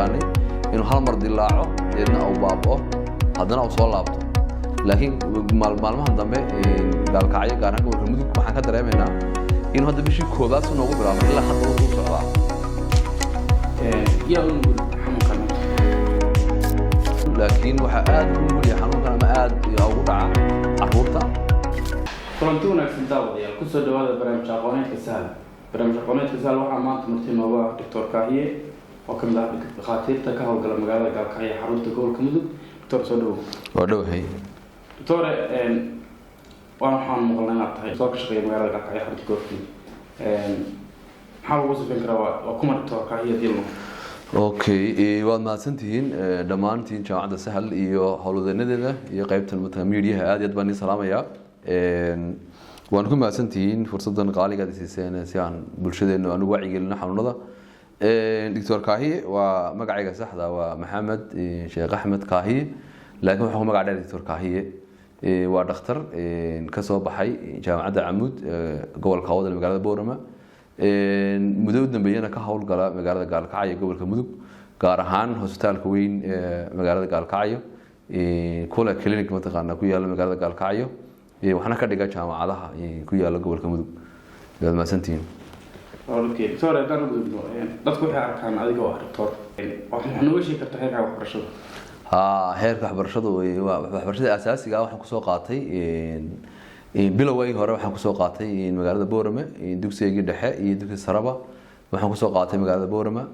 yaqaanay inuu hal mar dilaaco deedna uu baaba'o haddana uu soo laabto laakiin maalmahan dambe gaalkacyo gaar ahaan gobolka mudug waxaan ka dareemaynaa inuu hadda bishii koobaad si noogu bilaabay ilaa hadda uu socdaa yaa u nugul xanuunkan laakiin waxaa aad ugu nugul yahay xanuunkan ama aad ugu dhaca carruurta kulanti wanaagsan daawadayaal kusoo dhawaada barnaamij aqooneedka sahal waxaa maanta marti nooga ah doctor Kaahiye oo ka mid ah dhakhaatiirta ka howlgala magaalada Gaalkacyo xarunta gobolka mudug doctor soo dhawow waa dhowahay doctor waxaan maqalnay inaad tahay soo ka shaqeeya magaalada Gaalkacyo xarunta gobolka mudug maxaa lagu sifin karaa waa kuma doctor Kaahiye dilno okay waad mahadsantihiin dhammaantiin jaamacadda sahal iyo howlwadeenadeeda iyo qaybtan meediyaha aad iyo aad baan idin salaamayaa waan ku mahadsantihiin fursadan qaaliga aad siiseen si aan bulshadeena aan ugu wacyigelino xanuunada doctor Kaahiye waa magacayga saxda waa Maxamed Sheekh Axmed Kaahiye laakiin waxaan ku magac dheer doctor Kaahiye waa dhakhtar ka soo baxay jaamacadda Camud gobolka Awdal magaalada Boorama muddo dambeeyana ka howlgala magaalada Gaalkacyo gobolka Mudug gaar ahaan hospitaalka weyn magaalada Gaalkacyo kula clinic mataqaana ku yaala magaalada Gaalkacyo waxaana ka dhiga jaamacadaha ku yaala gobolka Mudug waad mahadsantihiin okay doctor dadku waxay arkaan adiga oo doctor waxaan nooga sheegi kartaa heerka waxbarashada heerka waxbarashadu waa waxbarashada asaasiga ah waxaan ku soo qaatay bilowgii hore waxaan ku soo qaatay magaalada Boorama dugsiga dhexe iyo dugsiga saraba waxaan ku soo qaatay magaalada Boorama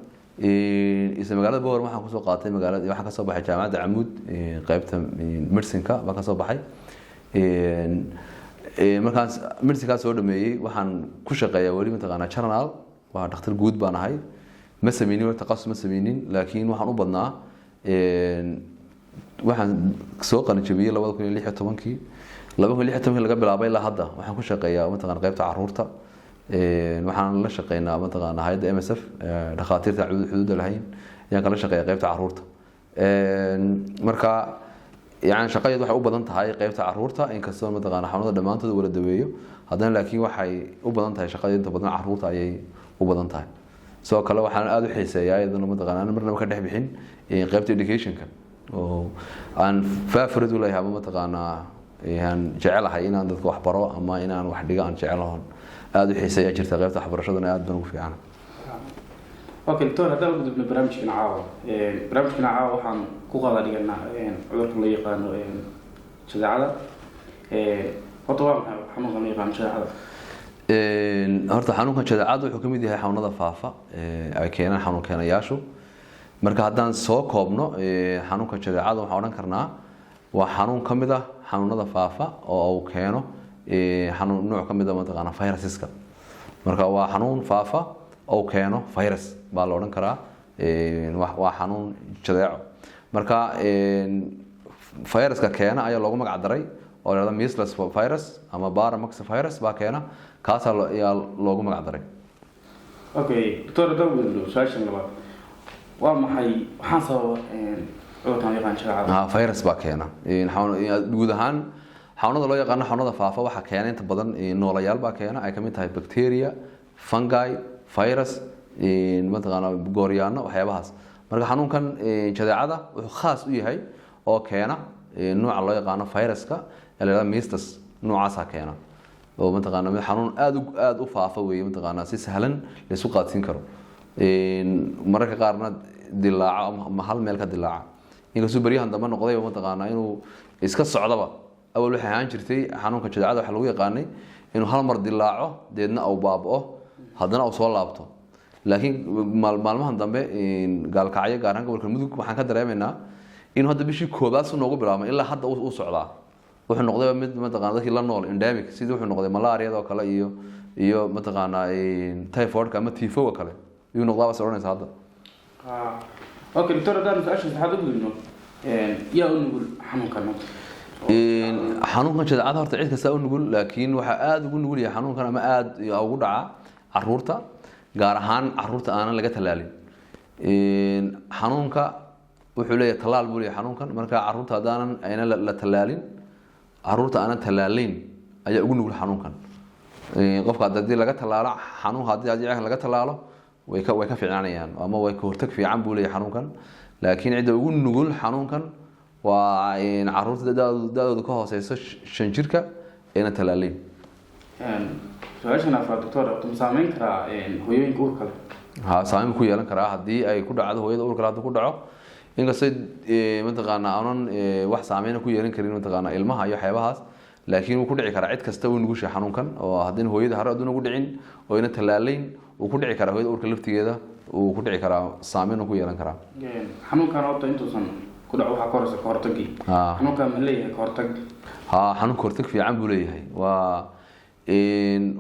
magaalada Boorama waxaan ku soo qaatay waxaan ka soo baxay jaamacadda Camud qaybta medicine-ka baan ka soo baxay markaan medicine-ka soo dhameeyay waxaan ku shaqeeyaa wali mataqaana journal waa dhakhtar guud baan ahay ma sameeynin taqasus ma sameeynin laakiin waxaan u badnaa waxaan soo qalinjabiyay 2016 laga bilaabay ilaa hadda waxaan ku shaqeeyaa mataqaana qaybta carruurta waxaan la shaqeynaa mataqaana hay'adda MSF dhakhaatiirta xuduudda lahayn ayaan kala shaqeeyaa qaybta carruurta marka يعني شقيد waxay u badan tahay qaybta carruurta in kastoo mataqaana xanuunada dhamaantood wala daweeyo haddana laakiin waxay u badan tahay shaqada inta badan carruurta ayay u badan tahay soo kale waxaan aad u xiiseeyaa iyadana mataqaana marnaba ka dhex bixin qaybta education-ka oo aan faafrid u leeyahay mataqaana aan jecelahay inaan dadka wax baro ama inaan wax dhigo aan jecelahay aad u xiiseeyaa jirta qaybta waxbarashadana aad baan ugu fiican okay doctor hadda ugu dibna barnaamijkan caawa waxaan ku qada dhiganaa cudurka la yaqaano jadeecada horta waa maxay xanuunka la yaqaano jadeecada horta xanuunka jadeecada wuxuu ka mid yahay xanuunada faafa ay keenaan xanuun keenayaashu marka haddaan soo koobno xanuunka jadeecada waxaan odhan karnaa waa xanuun ka mid ah xanuunada faafa oo uu keeno xanuun nooc ka mid ah mataqaana virusiska marka waa xanuun faafa oo keeno virus baa la odhan karaa waa xanuun jadeeco marka viruska keena ayaa loogu magac daray oo la yiraahdo measles virus ama paramox virus baa keena kaas ayaa loogu magac daray okay doctor dawid su'aashan labaad waa maxay waxaan sababa cudurkan yaqaan jadeecada virus baa keena guud ahaan xanuunada loo yaqaan xanuunada faafa waxa keena inta badan noolayaal baa keena ay ka mid tahay bacteria fungi virus mataqaana gooryaano waxyaabahaas marka xanuunkan jadeecada wuxuu khaas u yahay oo keena nooca loo yaqaan viruska la yiraahdo measles noocaas keena oo mataqaana mid xanuun aad u faafa weeye mataqaana si sahlan la isku qaadsin karo mararka qaarna dilaaca ama hal meel ka dilaaca inkastoo bariyahan dambe noqday mataqaana inuu iska socdaba awal waxay ahaan jirtay xanuunka jadeecada waxa lagu yaqaanay inuu hal mar dilaaco deedna uu baaba'o haddana uu soo laabto laakiin maalmahan dambe Gaalkacyo gaar ahaan gobolka Mudug waxaan ka dareemaynaa inuu hadda bishii koobaad si noogu bilaabay ilaa hadda uu socdaa wuxuu noqday mid mataqaana dadkii la nool endemic sidii wuxuu noqday malaria oo kale iyo mataqaana typhoid ama tifo kale iyo noqdaa bas oranaysa hadda okay doctor hadda su'aasha saxad u gudbino yaa u nugul xanuunkan xanuunkan jadeecada horta cid kasta u nugul laakiin waxa aad ugu nugul yahay xanuunkan ama aad ugu dhaca carruurta gaar ahaan carruurta aanan laga talaalin xanuunka wuxuu leeyahay talaal buu leeyahay xanuunkan marka carruurta hadaanan ayna la talaalin carruurta aanan talaalayn ayaa ugu nugul xanuunkan qofka haddii laga talaalo xanuun haddii laga talaalo way ka fiicnaanayaan ama way ka hortag fiican buu leeyahay xanuunkan laakiin cidda ugu nugul xanuunkan waa in caruurta da'doodu ka hooseyso 5 jirka ayna talaaleyn su-aashan afraad doctor ma saameyn karaa hooyooyinka uurka leh saameyn ku yeelan karaa haddii ay ku dhacdo hooyada uurka leh haddii ku dhaco inkastoo mataqaanaa aanan wax saameyn ku yeelan karin mataqaanaa ilmaha iyo waxyaabahaas laakiin uu ku dhici karaa cid kasta uu nugushay xanuunkan oo haddii hooyada hore aduna ugu dhicin oo ina talaaleyn uu ku dhici karaa hooyada uurka laftigeeda uu ku dhici karaa saameyn ku yeelan karaa xanuunkan horta intuusan ku dhaco waxa ka horeysa ka hortagii xanuunkan ma leeyahay ka hortag xanuun ka hortag fiican buu leeyahay waa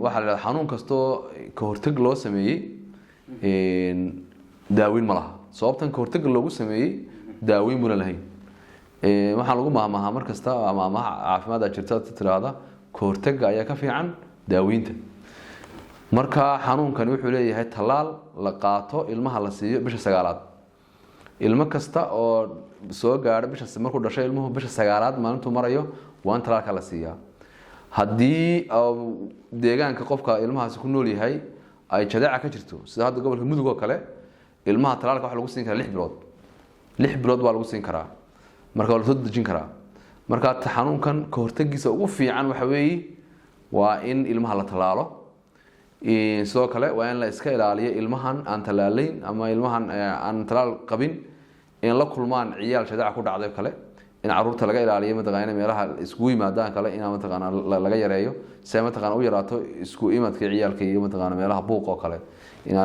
waxa la yiraahdaa xanuun kasto ka hortag loo sameeyay daaweyn ma laha sababtan ka hortag loogu sameeyay daaweyn buu lahayn waxaan lagu maahmaahaa mar kasta ama caafimaad jirta tiraahda ka hortagga ayaa ka fiican daaweynta marka xanuunkan wuxuu leeyahay talaal la qaato ilmaha la siiyo bisha 9aad ilmo kasta oo soo gaadho bisha markuu dhashay ilmuhu bisha 9aad maalintuu marayo waan talaalka la siiyaa haddii deegaanka qofka ilmahaasi ku nool yahay ay jadeeca ka jirto sida hadda gobolka mudug oo kale ilmaha talaalka waxa lagu siin karaa 6 bilood 6 bilood baa lagu siin karaa marka la soo dejin karaa marka xanuunkan ka hortagiisa ugu fiican waxa weeye waa in ilmaha la talaalo sidoo kale waa in la iska ilaaliyo ilmahan aan talaaleyn ama ilmahan aan talaal qabin in la kulmaan ciyaal jadeeca ku dhacday kale in caruurta laga ilaaliyo mataqaana meelaha isku yimaadaan kale in mataqaana laga yareeyo si mataqaana u yaraato isku imaadka ciyaalka iyo mataqaana meelaha buuq oo kale in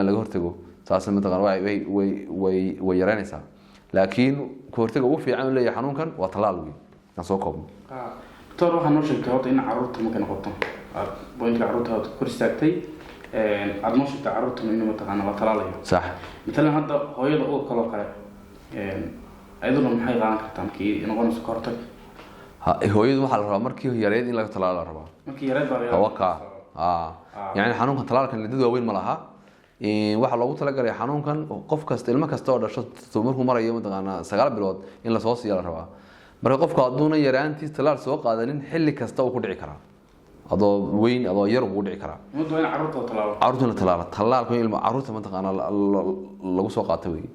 laga hortago taas mataqaana way yareynaysaa laakiin ka hortaga ugu fiican uu leeyahay xanuunkan waa talaal weey aan soo koobno doctor waxaan noo sheegtay horta in caruurta markay noqoto bointka caruurta kor istaagtay aad noo sheegtay caruurta in mataqaana la talaalayo sax midalan hadda hooyada uur kale ayaduna maxay qaadan kartaa markii noqonayso ka hortag hooyadu waxaa la rabaa markii yareed in laga talaalo la rabaa markii yareed baa waka yani xanuunka talaalkan dad waaweyn ma laha waxa loogu talagalay xanuunkan qof kasta ilmo kasta oo dhasho markuu marayo mataqaana 9 bilood in la soo siiyo la rabaa marka qofka aduuna yaraantiis talaal soo qaadanin xilli kasta uu ku dhici karaa adoo weyn adoo yar uu dhici karaa muddo in caruurta talaalo talaalku ilmo caruurta mataqaana lagu soo qaato weey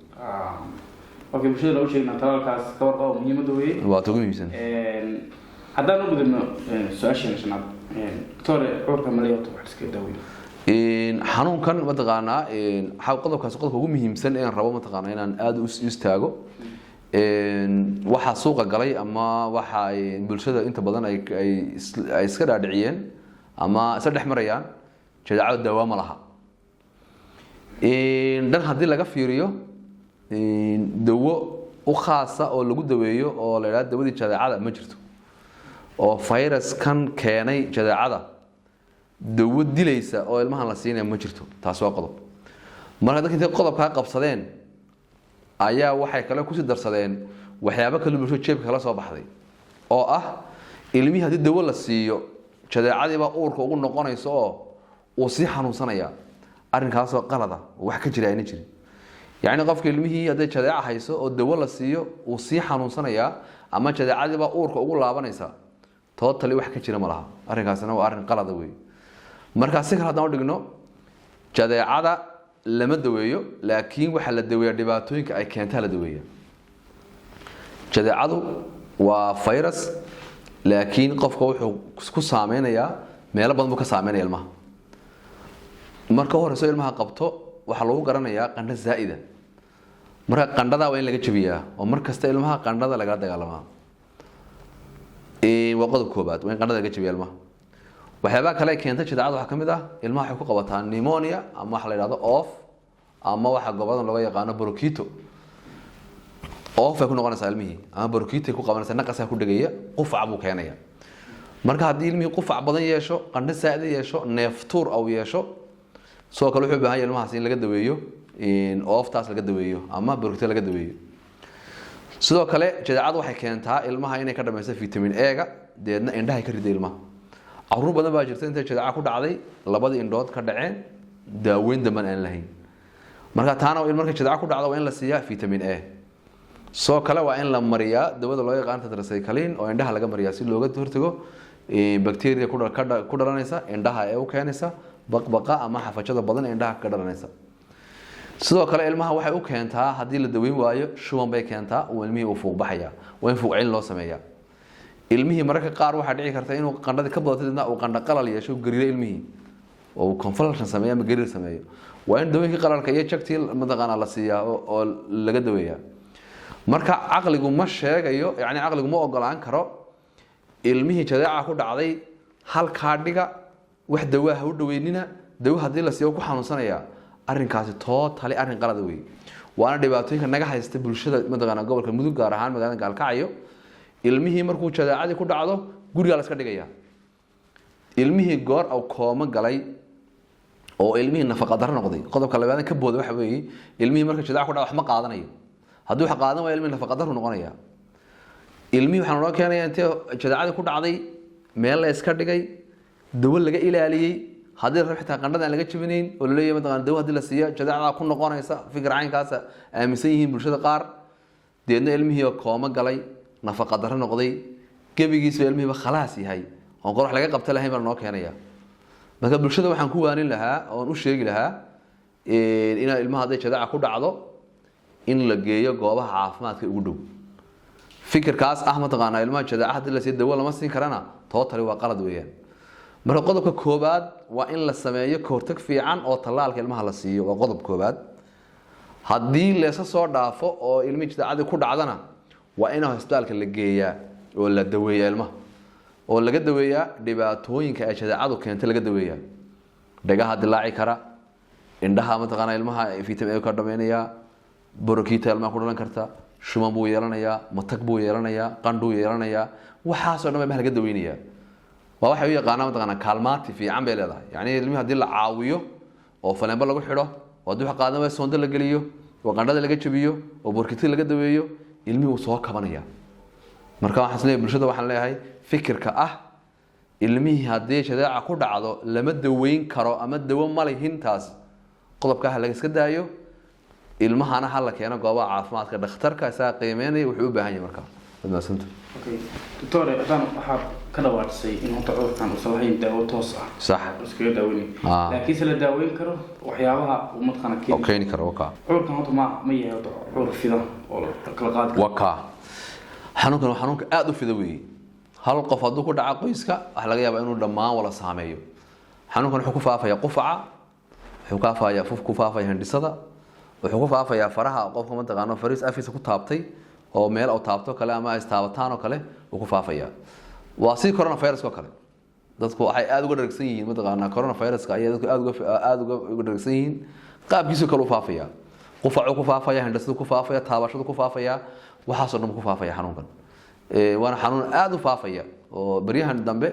okay bulshada loo sheegna talaalkaas ka warqabo muhiimadda weey waa ugu muhiimsan haddaan u gudubno su-aasheena shanaad doctor cudurka malaria wax iska daaweeyo xanuunkan mataqaana qodobkaas qodobka ugu muhiimsan ee rabo mataqaana inaan aad u istaago waxa suuqa galay ama waxa ay bulshada inta badan ay iska dhaadhiciyeen ama isa dhex marayaan jadeecada daawo ma laha dhan haddii laga fiiriyo dawo u khaasa oo lagu daweeyo oo la yiraahdo dawadii jadeecada ma jirto oo virus-kan keenay jadeecada dawo dilaysa oo ilmahan la siinaya ma jirto taas waa qodob marka dadka intay qodobka qabsadeen ayaa waxay kale ku sii darsadeen waxyaabo kale bulsho jeebka kala soo baxday oo ah ilmihi hadii dawo la siiyo jadeecadii baa uurka ugu noqonayso oo uu si xanuunsanaya arrinkaas oo qalada wax ka jira ayna jirin yani qofka ilmihii hadii jadeeca hayso oo dawo la siiyo uu si xanuunsanaya ama jadeecadii baa uurka ugu laabanaysa totally wax ka jira ma laha arrinkaasna waa arrin qalada weey marka si kale hadaan u dhigno jadeecada lama daweeyo laakiin waxa la daweeyaa dhibaatooyinka ay keento la daweeyaa jadeecadu waa virus laakiin qofka wuxuu ku saameynayaa meelo badan buu ka saameynaya ilmaha marka horeyso ilmaha qabto waxa lagu garanayaa qandho zaa'ida marka qandhada waa in laga jabiyaa oo markasta ilmaha qandhada laga dagaalamaa waa qodob koobaad waa in qandhada laga jabiyaa ilmaha waxyaabaha kale keenta jadeecada waxa kamid ah ilmaha waxay ku qabataa pneumonia ama waxa la yiraahdo off ama waxa gobadan loo yaqaan bronchito off ay ku noqonaysaa ilmihii ama bronchito ay ku qabanaysaa naqaska ku dhagaya qufac buu keenaya marka haddii ilmihii qufac badan yeesho qandho saa'id yeesho neeftuur aw yeesho soo kale wuxuu u baahan yahay ilmahaas in laga daweeyo ooftaas laga daweeyo ama bronchito laga daweeyo sidoo kale jadeecadu waxay keentaa ilmaha inay ka dhamayso vitamin A-ga deedna indhaha ka riday ilmaha caruur badan baa jirta intay jadeeca ku dhacday labadii indhood ka dhaceen daaweyn damban aan lahayn marka taana marka jadeeca ku dhacdo waa in la siiyaa vitamin A soo kale waa in la mariyaa dawada loo yaqaan tetracycline oo indhaha laga mariyaa si looga hortago bacteria ku dhalanaysa indhaha ee u keenaysa baqbaqa ama xafajada badan ee indhaha ka dhalanaysa sidoo kale ilmaha waxay u keentaa haddii la daweyn waayo shuban bay keentaa oo ilmihii uu fuuq baxaya waa in fuuq celin loo sameeyaa ilmihii mararka qaar waxaa dhici karta inuu qandhadii ka badato dadna uu qandho qalal yeesho gariiro ilmihii oo uu convulsion sameeyo ama gariir sameeyo waa in dawooyinkii qalalka iyo jagtii mataqaanaa la siiyaa oo laga daweeyaa marka caqligu ma sheegayo yani caqligu ma ogolaan karo ilmihii jadeeca ku dhacday halkaa dhiga wax dawaa ha u dhaweynina dawo haddii la siiyo ku xanuunsanaya arrinkaasi totally arrin qalad wey waana dhibaatooyinka naga haysta bulshada mataqaanaa gobolka mudug gaar ahaan magaalada gaalkacyo ilmihii markuu jadeecadii ku dhacdo gurigaa la iska dhigaya ilmihii goor au kooma galay oo ilmihii nafaqa darro noqday qodobka labaad ka booda waxa weeye ilmihii marka jadeeca ku dhacdo wax ma qaadanayo haddii wax qaadan waayo ilmihii nafaqa darro noqonaya ilmihii waxaan loo keenayaa intee jadeecadii ku dhacday meel la iska dhigay dawo laga ilaaliyey haddii rab xitaa qandhada aan laga jabinayn oo la leeyahay mataqaana dawo haddii la siiyo jadeecada ku noqonaysa fikir caynkaas aaminsan yihiin bulshada qaar deedna ilmihii kooma galay nafaqa darro noqday gebigiisba ilmihiiba khalaas yahay oon qor wax laga qabta lahayn baa noo keenaya marka bulshada waxaan ku waanin lahaa oon u sheegi lahaa inaa ilmaha hadday jadeeca ku dhacdo in la geeyo goobaha caafimaadka ugu dhow fikirkaas mataqaanaa ilmaha jadeeca haddii la siiyo dawo lama siin karana totally waa qalad weeyaan marka qodobka koobaad waa in la sameeyo kahortag fiican oo tallaalka ilmaha la siiyo waa qodob koobaad haddii leesa soo dhaafo oo ilmihii jadeecadii ku dhacdana waa in hospitaalka la geeyaa oo la daweeyaa ilmaha oo laga daweeyaa dhibaatooyinka ay jadeecadu keento laga daweeyaa dhagaha dilaaci kara indhaha mataqaanaa ilmaha vitamin A ka dhameynaya borokiita ilmaha ku dhalan karta shuman buu yeelanayaa matag buu yeelanayaa qandhuu yeelanayaa waxaasoo dhan baa laga daweynayaa waa waxay u yaqaanaa mataqaanaa kaalmaati fiican bay leedahay yani ilmihi haddii la caawiyo oo faleembo lagu xidho oo haddii wax qaadan waayo soonda la geliyo oo qandhada laga jabiyo oo borkitada laga daweeyo ilmihii uu soo kabanaya marka waxaan isleeyahay bulshada waxaan leeyahay fikirka ilmihii haddii jadeeca ku dhacdo lama daweyn karo ama dawo ma lihin taas qodobka laga iska daayo ilmahana ha la keeno goobaha caafimaadka dhakhtarka isaga qiimeynaya wuxuu u baahan yahay markaa badnaasanta okay doctor adan waxaad ka dhawaaqsay in horta cudurkan uu salahayn daawo toos ah sax iskaga daaweyn laakiin se la daaweyn karo waxyaabaha uu matqana keeni karo cudurkan horta ma yahay cudur fida oo la kala qaadi karo waka xanuunka aad u fida weeye hal qof hadduu ku dhaca qoyska waxa laga yaabaa inuu dhammaan wala saameeyo xanuunkan wuxuu ku faafayaa qufaca wuxuu ku faafayaa hindhisada wuxuu ku faafayaa faraha qofka mataqaano fariis afisa ku taabtay oo meel uu taabto kale ama ay taabataan oo kale uu ku faafayaa waa si coronavirus oo kale dadku waxay aad uga dharagsan yihiin mataqaana coronavirus ka ayaa dadku aad uga dharagsan yihiin qaabkiisu kale u faafaya qufacu ku faafaya hindhisadu ku faafaya taabashadu ku faafaya waxaasoo dhan ku faafaya xanuunkan waana xanuun aad u faafaya oo baryahan dambe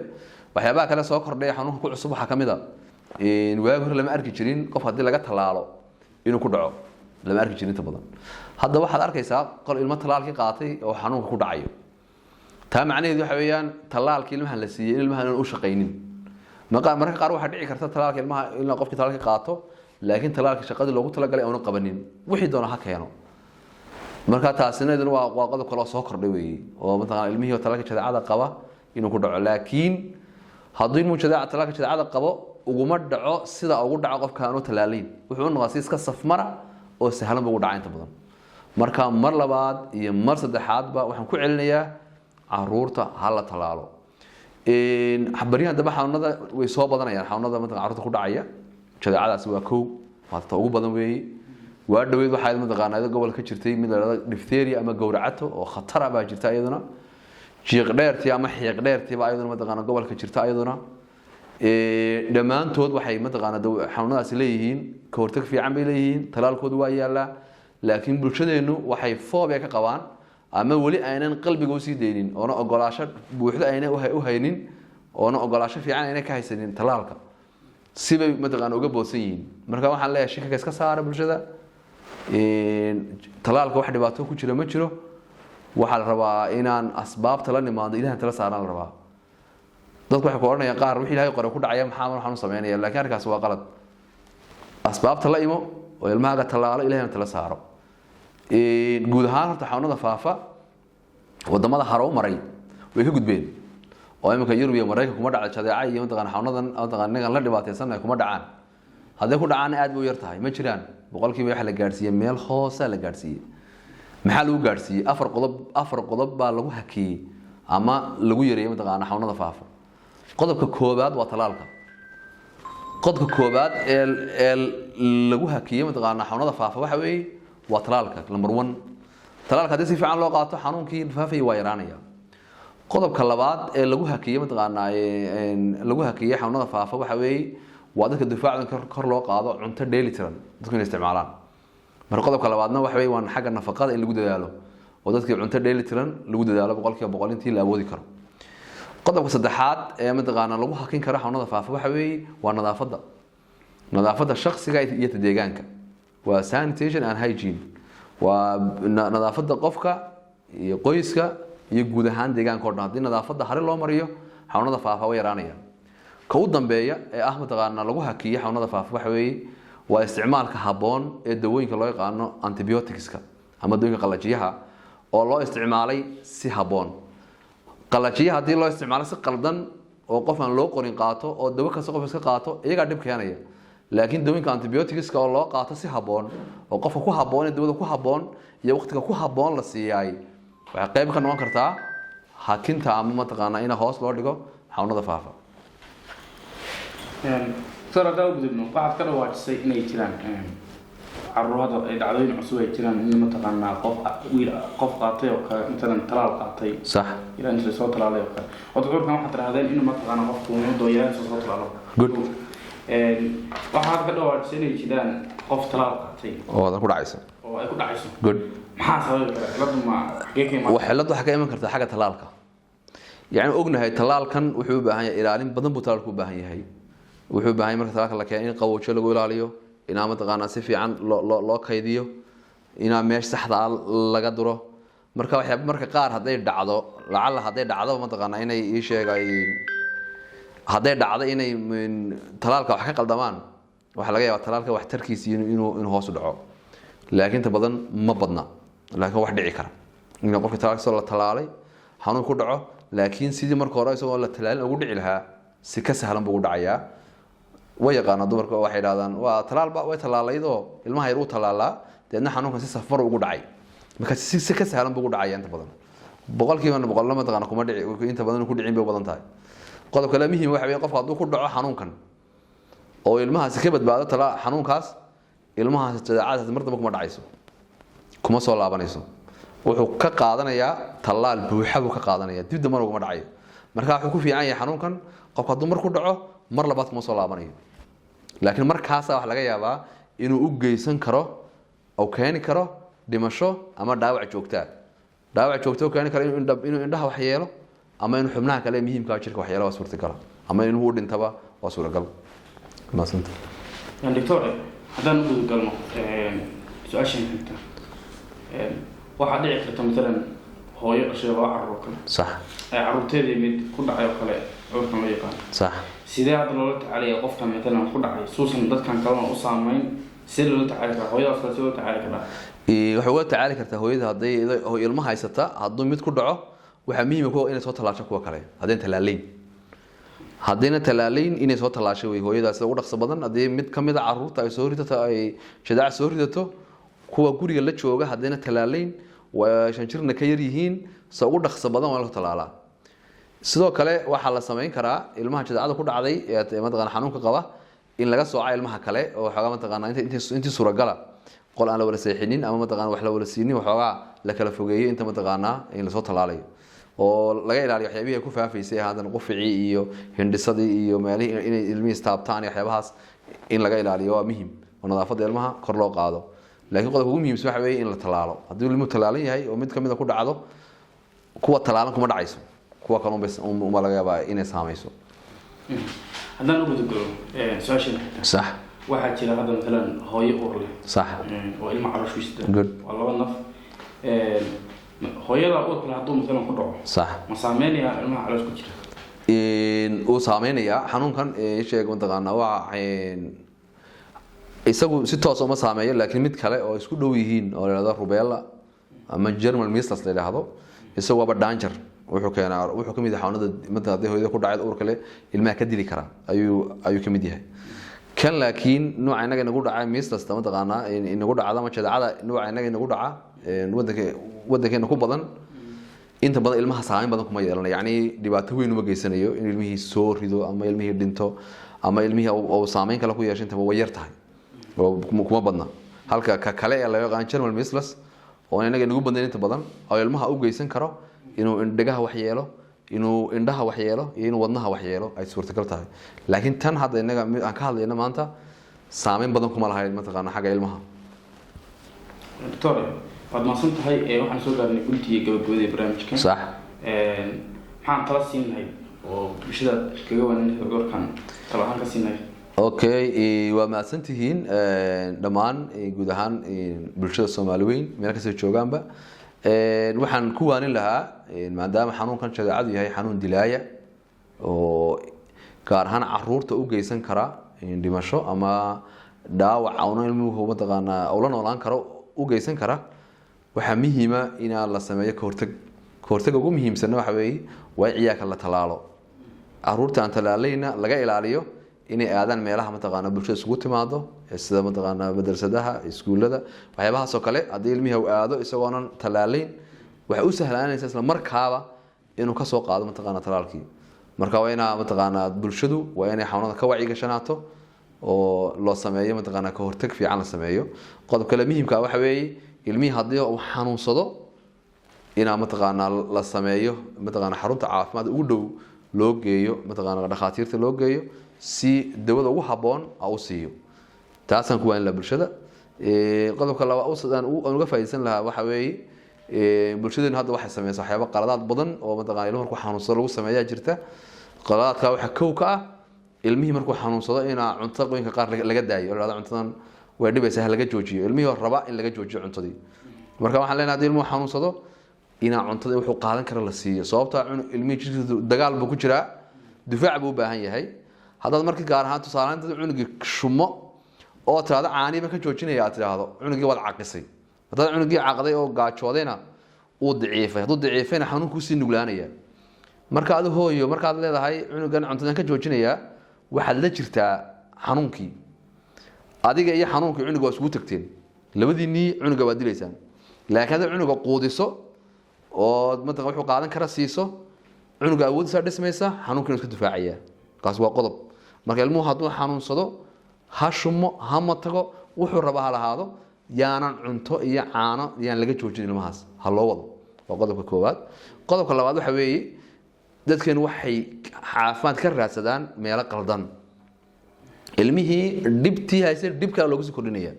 waxyaabaha kale soo kordhaya xanuunka ku cusub waxaa kamid waagi hore lama arki jirin qof haddii laga tallaalo inuu ku dhaco lama arki jirin inta badan hadda waxaad arkaysaa qol ilmo tallaalkii qaatay oo xanuunka ku dhacayo taa macnaheedu waxa weeyaan tallaalkii ilmahan la siiyey in ilmahan u shaqaynin mararka qaar waxaa dhici karta tallaalka ilmaha in qofkii tallaalkii qaato laakiin tallaalkii shaqadii loogu talagalay aanu qabanin wixii doona ha keeno marka taasina waa qodob kale oo soo kordhay weeye oo mataqaana ilmihii tallaalka jadeecada qaba inuu ku dhaco laakiin haddii ilmuhu tallaalka jadeecada qabo uguma dhaco sida ugu dhaco qofka aanu tallaalayn wuxuu u noqdaa si iska safmara oo sahlan buu ugu dhacaa inta badan marka mar labaad iyo mar saddexaadba waxaan ku celinayaa caruurta ha la tallaalo baryahan dambe xanuunada way soo badanayaan xanuunada mataqaana caruurta ku dhacaya jadeecadaasi waa kow waata ugu badan weeye waa dhaweyd waxaa mataqaanaa gobol ka jirtay mid la yiraahdo diphtheria ama gowracato oo khatar ah baa jirta iyaduna jiiq dheertii ama xiiq dheertii baa iyaduna mataqaanaa gobolka jirta iyaduna dhammaantood waxay mataqaanaa xanuunadaasi leeyihiin ka hortag fiican bay leeyihiin talaalkoodu waa yaalaa laakiin bulshadeennu waxay foobia ka qabaan ama weli aynan qalbiga usii deynin oona ogolaasho buuxdo ayna u haynin oona ogolaasho fiican ayna ka haysanin talaalka sibay mataqaana uga boodsan yihiin marka waxaan leeyahay shirka iska saara bulshada talaalka wax dhibaato ku jira ma jiro waxaa la rabaa inaan asbaabta la nimaado ilahan tala saaraan la rabaa dadku waxay ku odhanayaan qaar wixii ilaahay qore ku dhacaya maxaa waxaan u sameynaya laakiin arkaas waa qalad asbaabta la imo oo ilmahaaga tallaalo ilahayna tala saaro guud ahaan horta xanuunada faafa wadamada hore u maray way ka gudbeen oo iminka Yurub iyo Mareykanka kuma dhaca jadeeca iyo mataqaan xanuunadan mataqaan inaga la dhibaataysan kuma dhacaan hadday ku dhacaan aad bay u yar tahay ma jiraan boqolkiiba waxa la gaarsiiyay meel hoose la gaarsiiyay maxaa lagu gaarsiiyay afar qodob baa lagu hakiyay ama lagu yareeyay mataqaana xanuunada faafa qodobka koobaad waa talaalka qodobka koobaad ee lagu hakiyay mataqaana xanuunada faafa waxa weeye waa talaalka number 1 talaalka hadii si fiican loo qaato xanuunkii faafay waa yaraanaya qodobka labaad ee lagu hakiyay mataqaana lagu hakiyay xanuunada faafa waxa weeye waa dadka difaaca kor loo qaado cunto dheelitiran dadku inay isticmaalaan marka qodobka labaadna waxa weeye waa xagga nafaqada in lagu dadaalo oo dadka cunto dheelitiran lagu dadaalo boqolkiiba boqol intii la awoodi karo qodobka saddexaad ee mataqaana lagu hakin karo xanuunada faafa waxa weeye waa nadaafada shakhsiga iyo deegaanka waa sanitation and hygiene waa nadaafada qofka iyo qoyska iyo guud ahaan deegaanka oo dhan hadii nadaafada hari loo mariyo xanuunada faafa way yaraanayaan ka u dambeeya ee mataqaana lagu hakiyo xanuunada faafa waxa weeye waa isticmaalka haboon ee dawooyinka loo yaqaano antibioticska ama dawooyinka qalajiyaha oo loo isticmaalay si haboon qalajiyaha hadii loo isticmaalo si qaldan oo qof aan loo qorin qaato oo dawo kasta qof iska qaato iyaga dhib keenaya laakiin dawooyinka antibioticska oo loo qaato si haboon oo qofka ku haboon ee dawada ku haboon iyo waqtiga ku haboon la siiyay waxay qayb ka noqon kartaa hakinta ama mataqaana in hoos loo dhigo xanuunada faafa sarada gudubno waxaad ka dhawaajisay inay jiraan caruurada ay dhacdooyin cusub ay jiraan in mataqaana qof qaatay oo kale intaan talaal qaatay sax ilaa inta soo talaalay oo kale cudurkan waxaad tirahdeen in mataqaana qofku uu dooyaan soo talaalo good waxaad ka dhawaajisay inay jiraan qof talaal qaatay oo ku dhacayso good maxaa sababi kara laduma xaqiiqii waxeladu waxa ka iman kartaa xagga talaalka yani ognahay talaalkan wuxuu u baahan yahay ilaalin badan buu talaalku u baahan yahay wuxuu u baahan yahay marka talaalka la keenay in qabowjo lagu ilaaliyo inaa mataqaana si fiican loo kaydiyo inaa meesh saxda laga duro marka waxyaabo marka qaar haday dhacdo lacala haday dhacdo mataqaana inay ii sheegay haday dhacdo inay talaalka wax ka qaldamaan waxa laga yaabaa talaalka wax tarkiisa inuu hoos u dhaco laakiin ta badan ma badna laakiin wax dhici kara in qofka talaalka soo la talaalay xanuun ku dhaco laakiin sidii marka hore isagoo la talaalin ugu dhici lahaa si ka sahlan buu u dhacayaa way yaqaan dumarka waxay yiraahdaan waa talaalba way talaalaydo ilmaha yar uu talaalaa deedna xanuunkan si safar ugu dhacay marka si ka sahlan buu ugu dhacay inta badan boqolkiiba boqol lama taqaan kuma dhici inta badan ku dhicin bay badan tahay qodobka la muhiim waxa weeye qofka hadduu ku dhaco xanuunkan oo ilmahaasi ka badbaado talaa xanuunkaas ilmahaasi tadaacadaas mar dambe kuma dhacayso kuma soo laabanayso wuxuu ka qaadanayaa talaal buuxa buu ka qaadanayaa dib dambe uguma dhacayo marka wuxuu ku fiican yahay xanuunkan qofka hadduu mar ku dhaco mar labaad kuma soo laabanayo laakiin markaas wax laga yaabaa inuu u geysan karo oo keeni karo dhimasho ama dhaawac joogto keeni karo inuu indhaha wax yeelo ama inuu xubnaha kale muhiimka ah jirka wax yeelo waa suurtagal ama inuu u dhintaba waa suuragal maasanta doctor haddaan u galno su'aashan xigta waxaa dhici karta مثلا hooyo dhashay laba carruur kale sax ay carruurteedii mid ku dhacay oo kale cudurkan loo yaqaan sax sidee hadda loola tacaaliya qofka مثلا ku dhacay suusan dadkan kalena u saameyn sidee loola tacaali karaa hooyadaas kale sidee loo tacaali karaa waxay uga tacaali kartaa hooyada hadday ilmo haysata hadduu mid ku dhaco waxaa muhiim ah inay soo talaasho kuwa kale haddayna talaalayn inay soo talaasho way hooyadaas ugu dhaqso badan haddii mid ka mid ah carruurta ay soo ridato ay shadaac soo ridato kuwa guriga la jooga haddayna talaalayn waa shan jirna ka yar yihiin soo ugu dhaqso badan waa la talaalaa sidoo kale waxaa la samayn karaa ilmaha shadaacada ku dhacday ee mataqaana xanuunka qaba in laga sooco ilmaha kale oo waxoogaa mataqaana intii suuragala qol aan la wala seexinin ama mataqaana wax la wala siinin waxoogaa la kala fogeeyo inta mataqaana in la soo talaalayo oo laga ilaaliyo waxyaabihii ay ku faafaysay hadan quficii iyo hindhisadii iyo meelihii inay ilmihi taabtaan iyo waxyaabahaas in laga ilaaliyo waa muhiim oo nadaafadda ilmaha kor loo qaado laakiin qodobka ugu muhiimsan waxa weeye in la talaalo haddii ilmuhu talaalan yahay oo mid ka mid ah ku dhacdo kuwa talaalan kuma dhacayso kuwa kale uma laga yaabaa inay saamayso haddaan ugu dagalo su'aashan sax waxaa jira hadda مثلا hooyo uur leh sax oo ilmo calooshiisa good waa laba naf hooyada uurka leh hadduu مثلا ku dhaco sax ma saameynaya ilmaha caloosh ku jira uu saameynaya xanuunkan sheeg mataqaana waa isagu si toos uma saameeyo laakiin mid kale oo isku dhow yihiin oo la yiraahdo rubella ama German measles la yiraahdo isagu waa danger wuxuu kamid yahay xanuunada mid haddii hooyada ku dhacay uur kale ilmaha ka dili kara ayuu kamid yahay kan laakiin nooca inaga inagu dhacay measles ma taqaanaa inagu dhacda ma jadeecada nooca inaga inagu dhaca wadankeena ku badan inta badan ilmaha saameyn badan kuma yeelanayo yacni dhibaato weyn uma geysanayo in ilmihii soo rido ama ilmihii dhinto ama ilmihii uu saameyn kale ku yeesho intaba way yar tahay oo kuma badna halka ka kale ee laga yaqaan germal measles oo inaga inagu badnayn inta badan oo ilmaha u geysan karo inuu indhaha wax yeelo inuu indhaha wax yeelo iyo inuu wadnaha wax yeelo ay suurtagal tahay laakiin tan hadda inaga aan ka hadlayna maanta saameyn badan kuma lahayn mataqaana xagga ilmaha doctor waad maasan tahay waxaan soo gaarnay guntii gabagabada barnaamijkan sax maxaan tala siinahay oo bulshada kaga wanaagsan cudurkan tala ahaan ka siinahay okay waa mahadsantihiin dhammaan guud ahaan bulshada Soomaali weyn meel kasta joogaanba waxaan ku waanin lahaa maadaama xanuunkan jadeecadu yahay xanuun dilaaya oo gaar ahaan caruurta u geysan kara dhimasho ama dhaawac awna ilmuhu mataqaana oo la noolaan karo u geysan kara waxa muhiim ah in la sameeyo kahortag ugu muhiimsan waxa weeye waa ciyaarka la talaalo caruurta aan talaalayna laga ilaaliyo inay aadaan meelaha mataqaana bulshada isugu timaado sida mataqaana madrasadaha iskuulada waxyaabahaas oo kale hadii ilmihi uu aado isagoonan talaalayn waxa uu sahlaanaysa isla markaaba inuu ka soo qaado mataqaana talaalkii marka waa ina mataqaana bulshadu waa inay xanuunada ka wacyi gashanaato oo loo sameeyo mataqaana ka hortag fiican la sameeyo qodob kale muhiimka waxa weeye ilmihi hadii uu xanuunsado ina mataqaana la sameeyo mataqaana xarunta caafimaad ugu dhow loo geeyo mataqaana dhakhaatiirta loo geeyo si dawada ugu haboon au siiyo taasan ku waan la bulshada qodobka labaad oo uga faa'iideysan lahaa waxa weeye bulshadeen hadda waxay sameeysaa waxyaabo qaladaad badan oo mataqaana ilmaha markuu xanuunsado lagu sameeyaa jirta qaladaadka waxa kow ka ah ilmihii markuu xanuunsado ina cunto qoynka qaar laga daayo oo cuntadan way dhibaysaa laga joojiyo ilmihii raba in laga joojiyo cuntadii marka waxaan leenahay ilmuhu xanuunsado ina cuntada wuxuu qaadan kara la siiyo sababta ilmihii jirkiisa dagaal buu ku jiraa difaac buu u baahan yahay haddaad markii gaar ahaan tusaalaynta cunugii shumo oo tiraahdo caaniba ka joojinaya aad tiraahdo cunugii waad caqisay haddaad cunugii caqday oo gaajoodayna uu daciifay hadduu daciifayna xanuunku sii nuglaanaya marka aad hooyo markaad leedahay cunugan cuntadan ka joojinaya waxaad la jirtaa xanuunkii adiga iyo xanuunkii cunuga waa isugu tagteen labadiinii cunuga waad dilaysaan laakiin haddaad cunuga quudiso oo mataqan wuxuu qaadan kara siiso cunuga awoodiisa dhismaysa xanuunkiina iska difaacaya kaas waa qodob marka ilmuhu hadduu xanuunsado ha shumo ha matago wuxuu raba ha lahaado yaanan cunto iyo caano yaan laga joojin ilmahaas ha loo wado waa qodobka koowaad qodobka labaad waxa weeye dadkan waxay caafimaad ka raadsadaan meelo qaldan ilmihii dhibtii haysay dhib kale loogu sii kordhinaya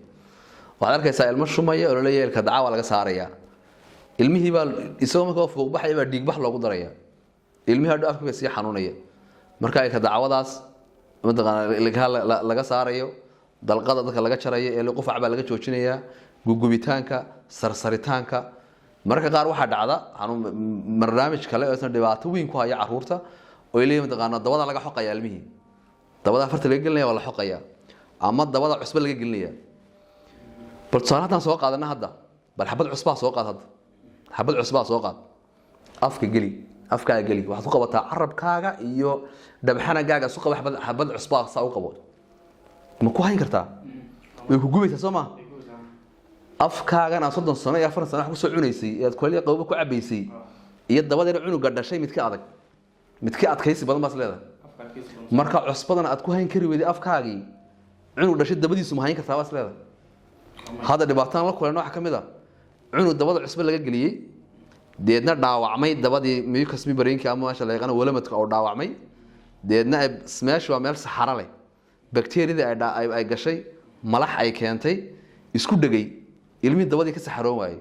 waxaad arkaysaa ilmo shumaya oo laleeyahay ilka daca waa laga saaraya ilmihii baa isagoo markaa fuuq baxaya baa dhiig bax loogu daraya ilmihii hadhow afkiiba sii xanuunaya marka ay ka dacwadaas mataqaana laga saarayo dalqada dadka laga jarayo ee qufac baa laga joojinaya gugubitaanka sarsaritaanka marka qaar waxa dhacda barnaamij kale oo isna dhibaato weyn ku haya caruurta oo ilaahay mataqaana dabada laga xoqaya ilmihii dabada farta laga gelinaya waa la xoqaya ama dabada cusba laga gelinaya balsaanadan soo qaadana hadda bal xabad cusba soo qaad hadda xabad cusba soo qaad afka geli afkaaga geli waxaad ku qabataa carabkaaga iyo dhabxanagaaga soo qaba xabad cusba saa u qabo ma ku hayn kartaa way ku gubaysaa Soomaa afkaagana 30 sano iyo 40 sano wax ku soo cunaysay ee kulliye qowba ku cabaysay iyo dabadeena cunuga dhashay midka adag midka adkaysi badan baas leedahay marka cusbadan aad ku hayn kari weydii afkaagii cunug dhashay dabadiisu ma hayn kartaa baas leedahay hada dhibaataan la kulano waxa kamid ah cunug dabada cusba laga galiyay deedna dhaawacmay dabadii mucus membrane-ka ama meesha la yaqaan walamadka oo dhaawacmay deedna smash waa meel saxaro leh bacteria ay gashay malax ay keentay isku dhagay ilmi dabadii ka saxaroon waayay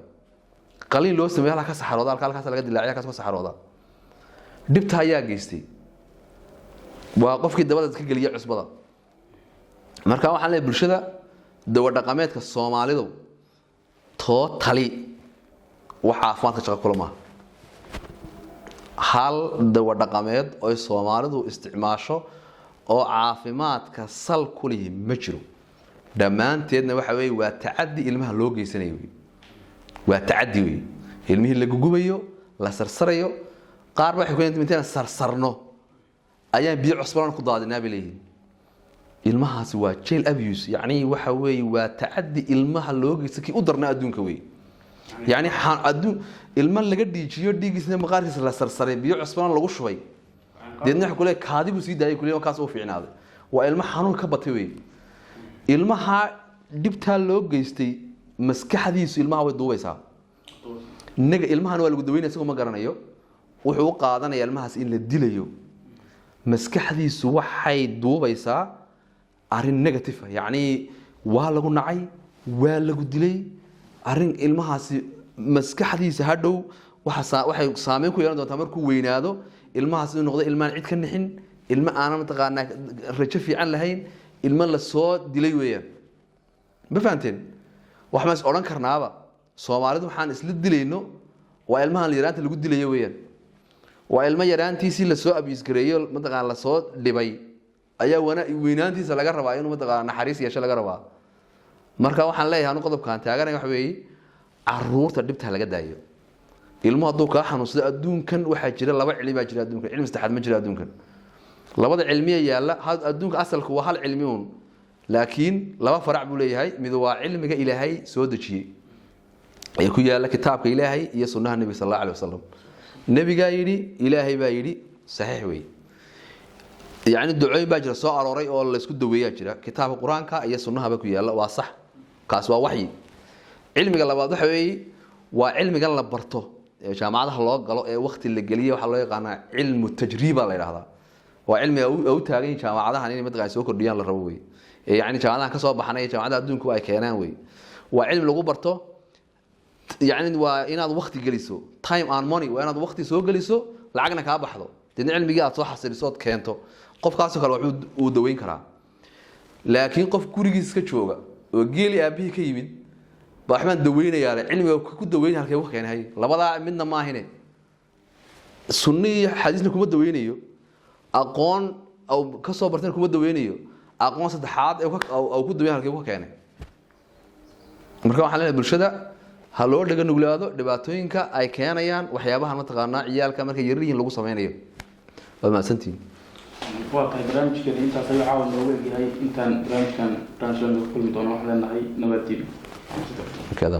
qaliin loo sameeyay halka ka saxarooda halkaas laga dilaaciyaa ka soo saxarooda dibta ayaa geystay waa qofkii dabada ka galiyay cusbada marka waxaan leeyahay bulshada dawa dhaqameedka Soomaalidu totally waxa caafimaadka shaqo kulama hal dawa dhaqameed oo Soomaalidu isticmaasho oo caafimaadka sal ku leh ma jiro dhamaanteedna waxa weey waa taadi ilmaha loo geysanayo waa taadi weey ilmihii la gugubayo la sarsarayo qaar waxay ku intaan sarsarno ayaan biyo cusbaan ku daadinaa bileeyay ilmahaasi waa child abuse yani waxa weeye waa tacadi ilmaha loo geysto kii u darnaa adduunka weeye yani adduun ilma laga dhiijiyo dhiigiisna maqaarkiisa la sarsaray biyo cusbana lagu shubay deedna waxa kule kaadi buu sii daayay kule kaas oo fiicnaaday waa ilma xanuun ka batay weeye ilmaha dhibtaa loo geystay maskaxdiisu ilmaha way duubaysaa naga ilmahan waa lagu daweynaya isagoo ma garanayo wuxuu u qaadanayaa ilmahaas in la dilayo maskaxdiisu waxay duubaysaa arrin negative yani waa lagu nacay waa lagu dilay arrin ilmahaasi maskaxdiisa hadhow waxay saameyn ku yeelan doontaa markuu weynaado ilmahaas inuu noqdo ilmaan cid ka nixin ilma aanan mataqaanaa rajo fiican lahayn ilma la soo dilay weeyaan ma fahanteen wax ma is odhan karnaaba Soomaalidu waxaan isla dilayno waa ilmahan yaraanta lagu dilayo weeyaan waa ilma yaraantiisii la soo abis gareeyo mataqaan la soo dhibay ayaa weynaantiisa laga rabaa inuu mataqaan naxariis yeesho laga rabaa marka waxaan leeyahay anu qodobkan taaganay wax weeye caruurta dhibta laga daayo ilmo hadduu ka xanuunsado adduunkan waxaa jira laba cilmi baa jira adduunkan cilmi saddexaad ma jira adduunkan labada cilmiye yaala adduunka asalku waa hal cilmi uun laakiin laba farac buu leeyahay mid waa cilmiga ilaahay soo dejiyay ay ku yaala kitaabka ilaahay iyo sunnaha nabi sallallahu alayhi wasallam nabiga yiri ilaahay baa yiri saxiix weey yani ducooyin baa jira soo arooray oo la isku daweeyaa jira kitaabka quraanka iyo sunnaha ba ku yaala waa sax kaas waa waxyi cilmiga labaad waxa weey waa cilmiga la barto ee jaamacadaha loo galo ee waqti la galiyo waxa loo yaqaan cilmu tajriba la yiraahdaa waa cilmi oo taagan jaamacadaha inay madqaa soo kordhiyaan la rabo weey ee yani jaamacadaha ka soo baxanay jaamacadaha adduunku ay keenaan weey waa cilmi lagu barto يعني inaad waqti galiso time and money waa inaad waqti soo galiso lacagna ka baxdo dina cilmiga aad soo xasiliso keento qofkaas kale wuxuu daweyn karaa laakiin qof gurigiisa ka jooga oo geeli aabihi ka yimid baaxman daweynaya cilmiga ku daweyn halkay wax keenay labada midna ma ahine sunni xadiisna kuma daweynayo aqoon oo ka soo barteen kuma daweynayo aqoon saddexaad oo ku daweyn halkay wax keenay marka waxaan leeyahay bulshada haloo dhaga nuglaado dhibaatooyinka ay keenayaan waxyaabaha mataqaanaa ciyaalka markay yar yihiin lagu sameynayo waa maasantiin waa tahay barnaamijkeena intaas ayuu caawa noogu egyahay intaan barnaamijkan kulmi doono wax leenahay nabadgelyo